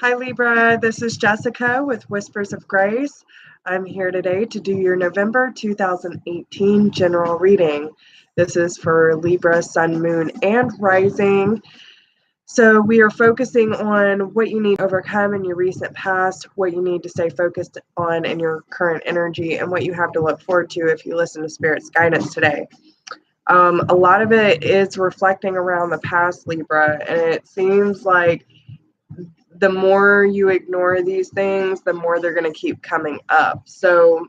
Hi Libra, this is Jessica with Whispers of Grace. I'm here today to do your November 2018 general reading. This is for Libra, Sun, Moon, and Rising. So we are focusing on what you need to overcome in your recent past, what you need to stay focused on in your current energy, and what you have to look forward to if you listen to Spirit's guidance today. A lot of it is reflecting around the past, Libra, and it seems like the more you ignore these things, the more they're going to keep coming up. So,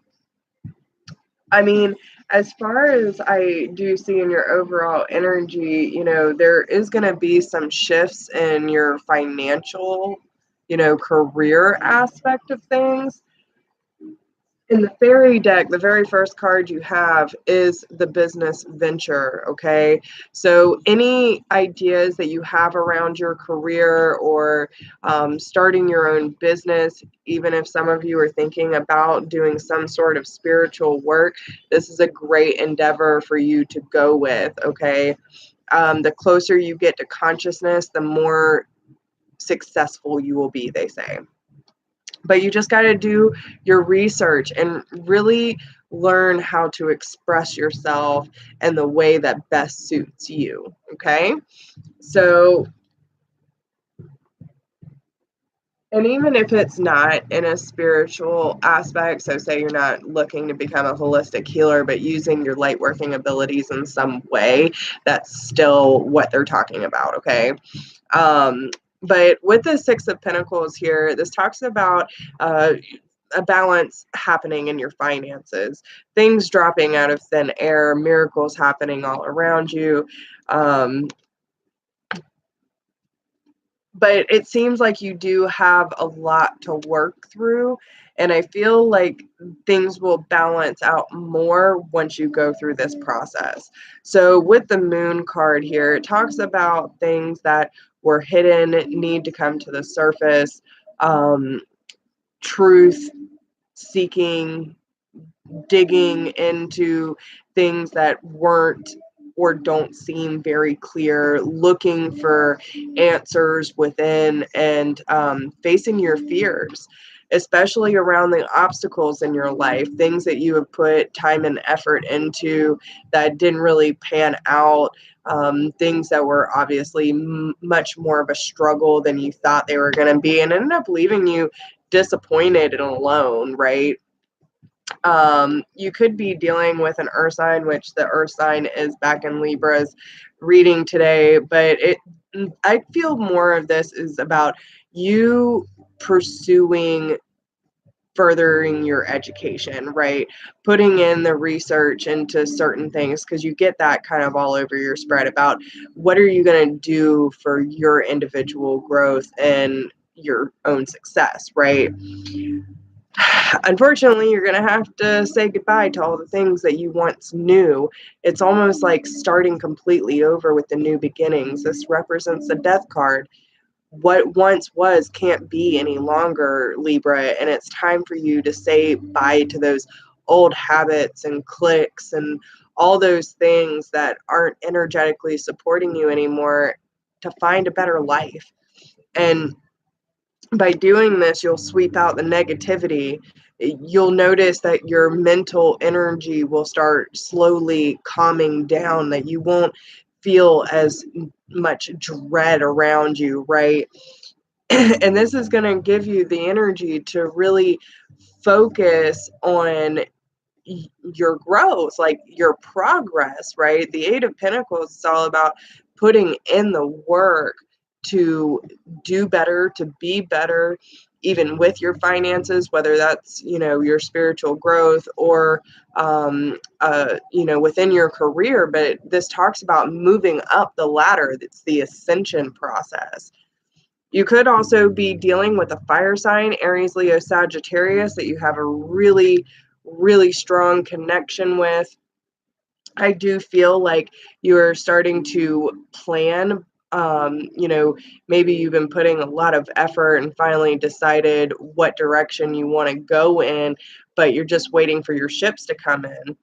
I mean, as far as I do see in your overall energy, there is going to be some shifts in your financial, career aspect of things. In the fairy deck, the very first card you have is the business venture, okay? So any ideas that you have around your career or starting your own business, even if some of you are thinking about doing some sort of spiritual work, this is a great endeavor for you to go with, okay? The closer you get to consciousness, the more successful you will be, they say. But you just got to do your research and really learn how to express yourself in the way that best suits you. Okay. So, and even if it's not in a spiritual aspect, so say you're not looking to become a holistic healer, but using your light working abilities in some way, that's still what they're talking about. Okay. But with the Six of Pentacles here, this talks about a balance happening in your finances, things dropping out of thin air, miracles happening all around you. But it seems like you do have a lot to work through. And I feel like things will balance out more once you go through this process. So with the Moon card here, it talks about things that were hidden, need to come to the surface, truth seeking, digging into things that weren't or don't seem very clear, looking for answers within, and facing your fears, especially around the obstacles in your life, things that you have put time and effort into that didn't really pan out, things that were obviously much more of a struggle than you thought they were going to be, and ended up leaving you disappointed and alone, right? You could be dealing with an earth sign, which the earth sign is back in Libra's reading today, but I feel more of this is about you pursuing furthering your education, right? Putting in the research into certain things, because you get that kind of all over your spread about what are you going to do for your individual growth and your own success, right? Unfortunately, you're going to have to say goodbye to all the things that you once knew. It's almost like starting completely over with the new beginnings. This represents the death card. What once was can't be any longer, Libra, and it's time for you to say bye to those old habits and cliques and all those things that aren't energetically supporting you anymore to find a better life. And by doing this, you'll sweep out the negativity. You'll notice that your mental energy will start slowly calming down, that you won't feel as much dread around you, right? And this is going to give you the energy to really focus on your growth, like your progress, right? The Eight of Pentacles is all about putting in the work to do better, to be better, even with your finances, whether that's, your spiritual growth or, within your career. But this talks about moving up the ladder. It's the ascension process. You could also be dealing with a fire sign, Aries, Leo, Sagittarius, that you have a really, really strong connection with. I do feel like you're starting to plan. Maybe you've been putting a lot of effort and finally decided what direction you want to go in, but you're just waiting for your ships to come in.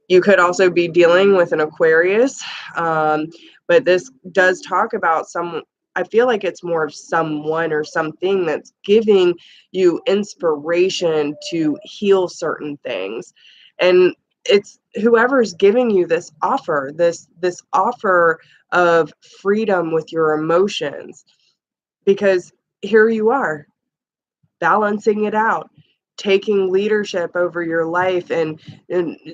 You could also be dealing with an Aquarius, but this does talk about I feel like it's more of someone or something that's giving you inspiration to heal certain things. And it's whoever's giving you this offer, this offer of freedom with your emotions, because here you are balancing it out, taking leadership over your life, and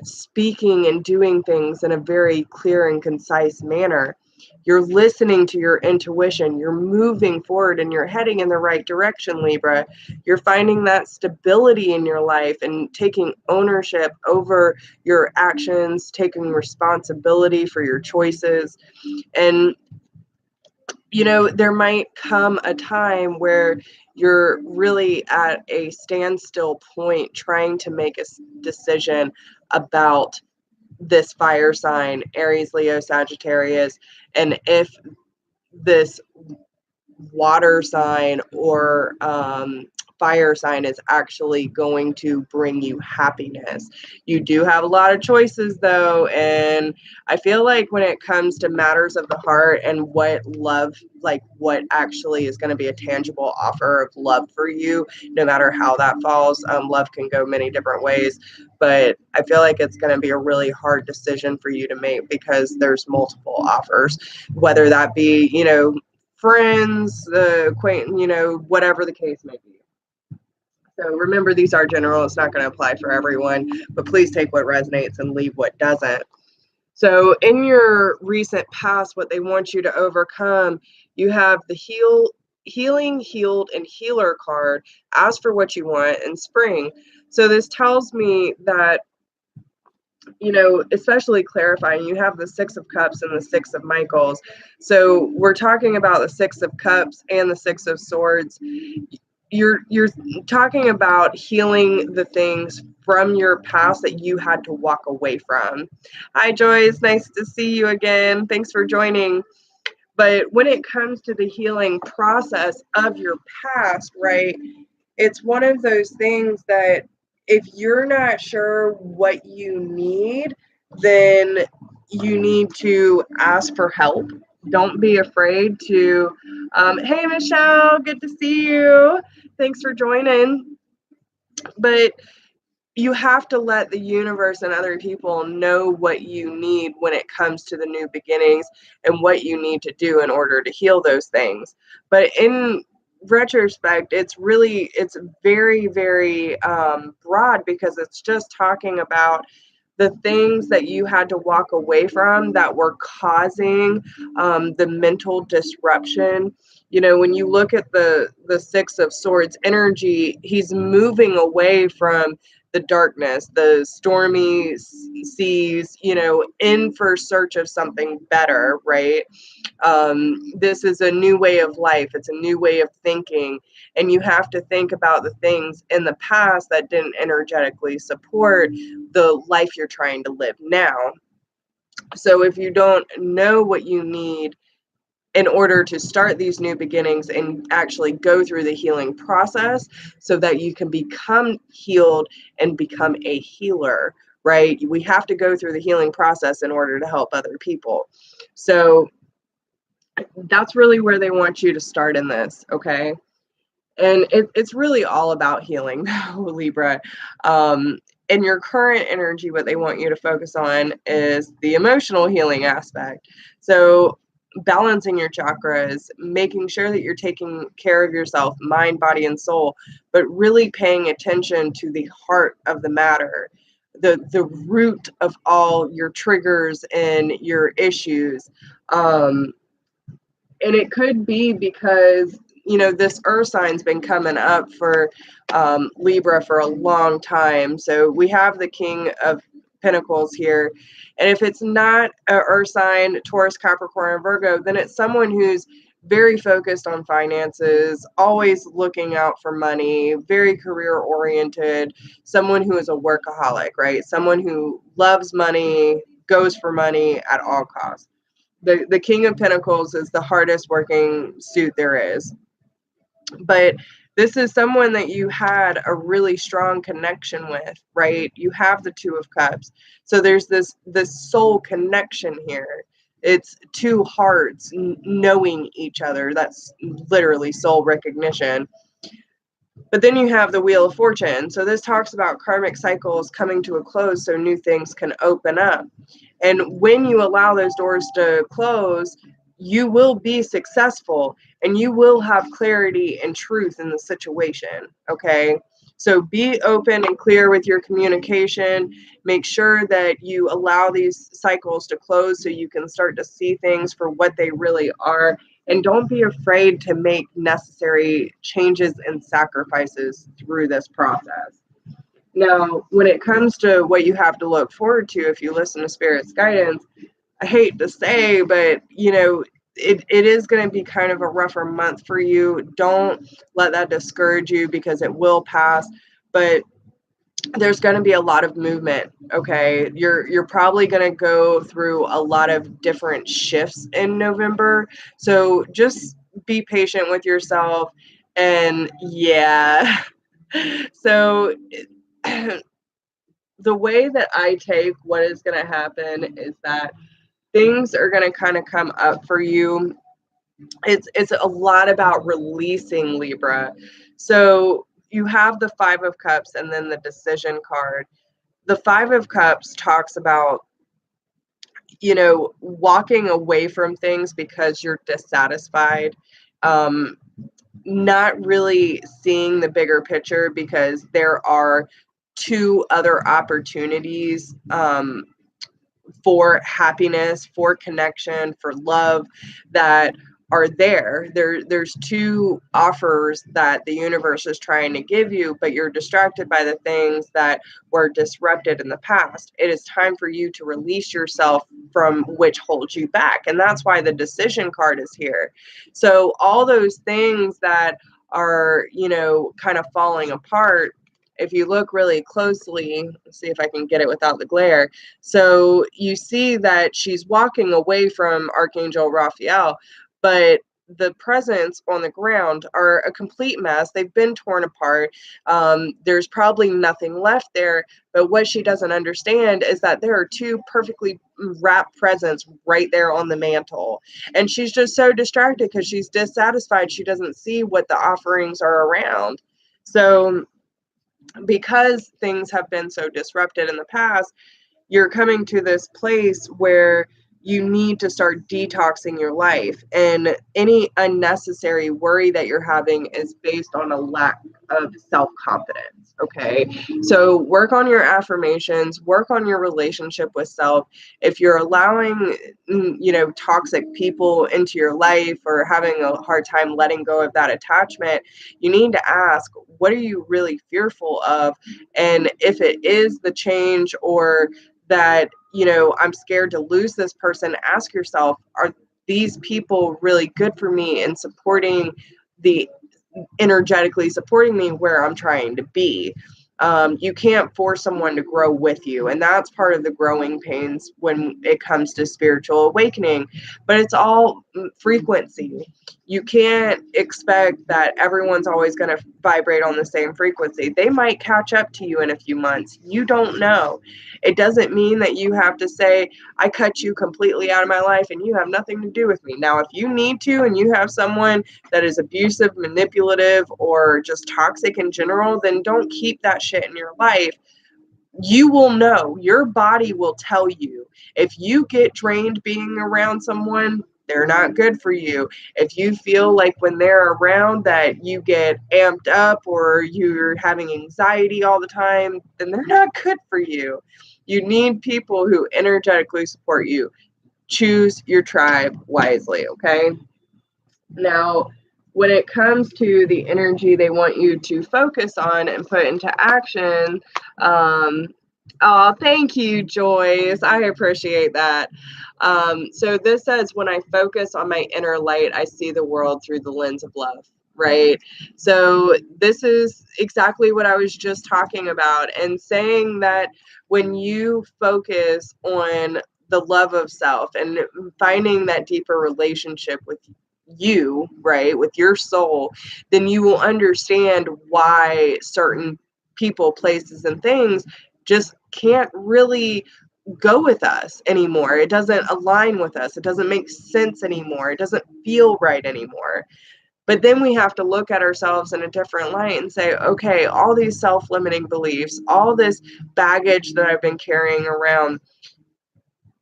speaking and doing things in a very clear and concise manner. You're listening to your intuition. You're moving forward and you're heading in the right direction, Libra. You're finding that stability in your life and taking ownership over your actions, taking responsibility for your choices. And there might come a time where you're really at a standstill point trying to make a decision about this fire sign, Aries, Leo, Sagittarius, and if this water sign or fire sign is actually going to bring you happiness. You do have a lot of choices though, and I feel like when it comes to matters of the heart and what love, like what actually is going to be a tangible offer of love for you, no matter how that falls, love can go many different ways, but I feel like it's going to be a really hard decision for you to make because there's multiple offers, whether that be, friends, acquaintance, whatever the case may be. So remember, these are general. It's not going to apply for everyone, but please take what resonates and leave what doesn't. So in your recent past, what they want you to overcome, you have the healing, healed, and healer card. Ask for what you want in spring. So this tells me that, especially clarifying, you have the Six of Cups and the Six of Michaels. So we're talking about the Six of Cups and the Six of Swords. You're talking about healing the things from your past that you had to walk away from. Hi, Joyce. Nice to see you again. Thanks for joining. But when it comes to the healing process of your past, right, it's one of those things that if you're not sure what you need, then you need to ask for help. Don't be afraid to, hey, Michelle, good to see you. Thanks for joining. But you have to let the universe and other people know what you need when it comes to the new beginnings and what you need to do in order to heal those things. But in retrospect, it's very, very broad, because it's just talking about the things that you had to walk away from that were causing the mental disruption. When you look at the Six of Swords energy, he's moving away from the darkness, the stormy seas, in for search of something better, right? This is a new way of life. It's a new way of thinking. And you have to think about the things in the past that didn't energetically support the life you're trying to live now. So if you don't know what you need in order to start these new beginnings and actually go through the healing process so that you can become healed and become a healer, right? We have to go through the healing process in order to help other people. So that's really where they want you to start in this, okay? And it's really all about healing now, Libra. In your current energy, what they want you to focus on is the emotional healing aspect. So balancing your chakras, making sure that you're taking care of yourself, mind, body, and soul, but really paying attention to the heart of the matter, the root of all your triggers and your issues. And it could be because, this earth sign's been coming up for Libra for a long time. So we have the King of Pentacles here. And if it's not an earth sign, Taurus, Capricorn, or Virgo, then it's someone who's very focused on finances, always looking out for money, very career oriented, someone who is a workaholic, right? Someone who loves money, goes for money at all costs. The King of Pentacles is the hardest working suit there is. But this is someone that you had a really strong connection with, right? You have the Two of Cups. So there's this soul connection here. It's two hearts knowing each other. That's literally soul recognition. But then you have the Wheel of Fortune. So this talks about karmic cycles coming to a close so new things can open up. And when you allow those doors to close, you will be successful and you will have clarity and truth in the situation. Okay. So be open and clear with your communication. Make sure that you allow these cycles to close so you can start to see things for what they really are. And don't be afraid to make necessary changes and sacrifices through this process. Now, when it comes to what you have to look forward to, if you listen to Spirit's guidance, I hate to say, but it is going to be kind of a rougher month for you. Don't let that discourage you because it will pass. But there's going to be a lot of movement. Okay, you're probably going to go through a lot of different shifts in November, so just be patient with yourself. And yeah, so the way that I take what is going to happen is that things are going to kind of come up for you. It's a lot about releasing, Libra. So you have the Five of Cups and then the Decision card. The Five of Cups talks about, walking away from things because you're dissatisfied, um, not really seeing the bigger picture because there are two other opportunities, for happiness, for connection, for love that are there. There's two offers that the universe is trying to give you, but you're distracted by the things that were disrupted in the past. It is time for you to release yourself from which holds you back. And that's why the Decision card is here. So all those things that are, kind of falling apart, if you look really closely, let's see if I can get it without the glare. So you see that she's walking away from Archangel Raphael, but the presents on the ground are a complete mess. They've been torn apart. There's probably nothing left there. But what she doesn't understand is that there are two perfectly wrapped presents right there on the mantle. And she's just so distracted because she's dissatisfied. She doesn't see what the offerings are around. So because things have been so disrupted in the past, you're coming to this place where you need to start detoxing your life. And any unnecessary worry that you're having is based on a lack of self-confidence. Okay. So work on your affirmations, work on your relationship with self. If you're allowing, toxic people into your life or having a hard time letting go of that attachment, you need to ask, what are you really fearful of? And if it is the change or that, I'm scared to lose this person, ask yourself, are these people really good for me and supporting the energetically supporting me where I'm trying to be? You can't force someone to grow with you. And that's part of the growing pains when it comes to spiritual awakening. But it's all frequency. You can't expect that everyone's always going to vibrate on the same frequency. They might catch up to you in a few months. You don't know. It doesn't mean that you have to say, I cut you completely out of my life and you have nothing to do with me. Now, if you need to and you have someone that is abusive, manipulative, or just toxic in general, then don't keep that shit in your life. You will know. Your body will tell you. If you get drained being around someone, they're not good for you. If you feel like when they're around that you get amped up or you're having anxiety all the time, then they're not good for you. You need people who energetically support you. Choose your tribe wisely, okay? Now, when it comes to the energy they want you to focus on and put into action, oh, thank you, Joyce. I appreciate that. So this says, when I focus on my inner light, I see the world through the lens of love, right? So this is exactly what I was just talking about, and saying that when you focus on the love of self and finding that deeper relationship with you, right, with your soul, then you will understand why certain people, places, and things just can't really go with us anymore. It doesn't align with us. It doesn't make sense anymore. It doesn't feel right anymore. But then we have to look at ourselves in a different light and say, okay, all these self-limiting beliefs, all this baggage that I've been carrying around,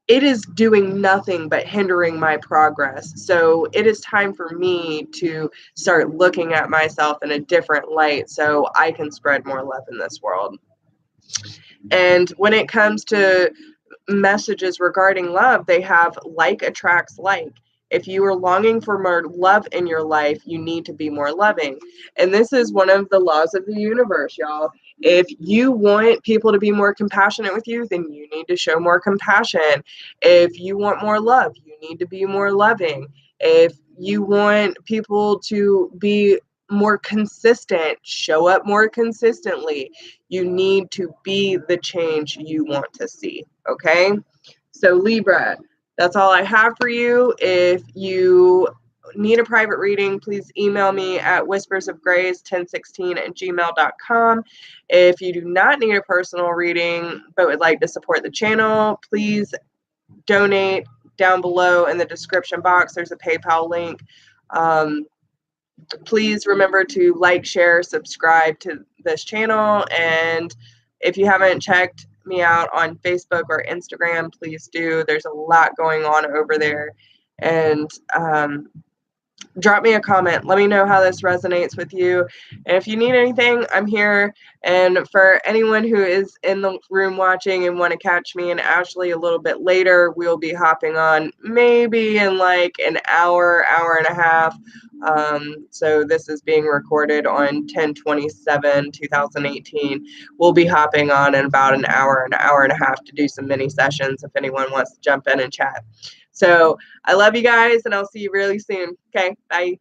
it is doing nothing but hindering my progress. So it is time for me to start looking at myself in a different light so I can spread more love in this world. And when it comes to messages regarding love, they have like attracts like. If you are longing for more love in your life, you need to be more loving. And this is one of the laws of the universe, y'all. If you want people to be more compassionate with you, then you need to show more compassion. If you want more love, you need to be more loving. If you want people to be more consistent, show up more consistently. You need to be the change you want to see, okay? So Libra, that's all I have for you. If you need a private reading, please email me at whispersofgrace1016@gmail.com. If you do not need a personal reading but would like to support the channel, please donate down below in the description box. There's a PayPal link. Please remember to like, share, subscribe to this channel. And if you haven't checked me out on Facebook or Instagram, please do. There's a lot going on over there. And drop me a comment. Let me know how this resonates with you. And if you need anything, I'm here. And for anyone who is in the room watching and want to catch me and Ashley a little bit later, we'll be hopping on maybe in like an hour, hour and a half. So this is being recorded on 10/27/2018. We'll be hopping on in about an hour and a half to do some mini sessions if anyone wants to jump in and chat. So I love you guys, and I'll see you really soon. Okay, bye.